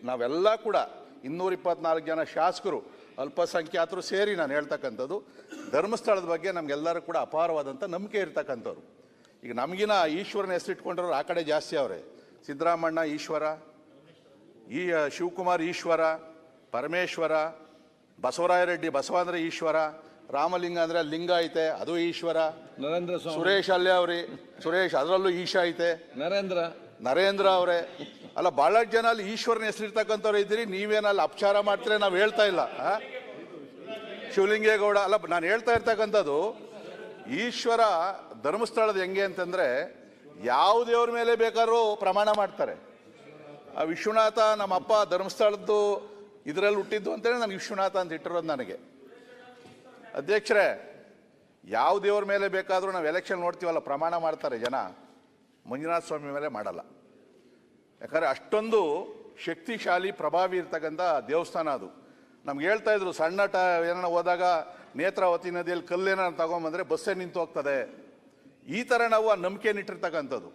ನಾವೆಲ್ಲ ಕೂಡ 224 ಜನ ಶಾಸಕರು ಅಲ್ಪಸಂಖ್ಯಾತರು ಸೇರಿ ನಾನು ಹೇಳ್ತಕ್ಕಂಥದ್ದು ಧರ್ಮಸ್ಥಳದ ಬಗ್ಗೆ ನಮಗೆಲ್ಲರೂ ಕೂಡ ಅಪಾರವಾದಂಥ ನಂಬಿಕೆ ಇರ್ತಕ್ಕಂಥವ್ರು. ಈಗ ನಮಗಿನ ಈಶ್ವರನ ಹೆಸರಿಟ್ಕೊಂಡ್ರವ್ರು ಆ ಕಡೆ ಜಾಸ್ತಿ ಅವರೇ. ಸಿದ್ದರಾಮಣ್ಣ ಈಶ್ವರ, ಶಿವಕುಮಾರ್ ಈಶ್ವರ, ಪರಮೇಶ್ವರ, ಬಸವರಾಯ ರೆಡ್ಡಿ ಬಸವಾಂದ್ರ ಈಶ್ವರ, ರಾಮಲಿಂಗ ಅಂದರೆ ಲಿಂಗ ಐತೆ ಅದು ಈಶ್ವರ, ಸುರೇಶ್ ಅಲ್ಲೇ ಅವ್ರಿ ಸುರೇಶ್ ಅದರಲ್ಲೂ ಈಶ ಐತೆ, ನರೇಂದ್ರ ಅವರೇ. ಅಲ್ಲ ಭಾಳಷ್ಟು ಜನ ಅಲ್ಲಿ ಈಶ್ವರನ ಹೆಸರಿರ್ತಕ್ಕಂಥವ್ರು ಇದ್ದೀರಿ, ನೀವೇನಲ್ಲಿ ಅಪಚಾರ ಮಾಡ್ತೀರಿ, ನಾವು ಹೇಳ್ತಾ ಇಲ್ಲ. ಶಿವಲಿಂಗೇಗೌಡ ಅಲ್ಲ, ನಾನು ಹೇಳ್ತಾ ಇರ್ತಕ್ಕಂಥದ್ದು ಈಶ್ವರ ಧರ್ಮಸ್ಥಳದ ಹೆಂಗೆ ಅಂತಂದರೆ ಯಾವ ದೇವ್ರ ಮೇಲೆ ಬೇಕಾದ್ರೂ ಪ್ರಮಾಣ ಮಾಡ್ತಾರೆ. ಆ ವಿಶ್ವನಾಥ ನಮ್ಮ ಅಪ್ಪ ಧರ್ಮಸ್ಥಳದ್ದು ಇದರಲ್ಲಿ ಹುಟ್ಟಿದ್ದು ಅಂತೇಳಿ ನನಗೆ ವಿಶ್ವನಾಥ ಅಂತ ಇಟ್ಟಿರೋದು. ನನಗೆ ಅಧ್ಯಕ್ಷರೇ, ಯಾವ ದೇವ್ರ ಮೇಲೆ ಬೇಕಾದರೂ ನಾವು ಎಲೆಕ್ಷನ್ ನೋಡ್ತೀವಲ್ಲ ಪ್ರಮಾಣ ಮಾಡ್ತಾರೆ ಜನ, ಮಂಜುನಾಥ ಸ್ವಾಮಿ ಮೇಲೆ ಮಾಡಲ್ಲ. ಯಾಕಂದರೆ ಅಷ್ಟೊಂದು ಶಕ್ತಿಶಾಲಿ ಪ್ರಭಾವಿ ಇರ್ತಕ್ಕಂಥ ದೇವಸ್ಥಾನ ಅದು. ನಮ್ಗೆ ಹೇಳ್ತಾ ಇದ್ರು ಸಣ್ಣ ಏನಾರ ಹೋದಾಗ ನೇತ್ರಾವತಿ ನದಿಯಲ್ಲಿ ಕಲ್ಲೇನ ತಗೊಂಬಂದರೆ ಬಸ್ಸೇ ನಿಂತು ಹೋಗ್ತದೆ. ಈ ಥರ ನಾವು ಆ ನಂಬಿಕೆನಿಟ್ಟಿರ್ತಕ್ಕಂಥದ್ದು.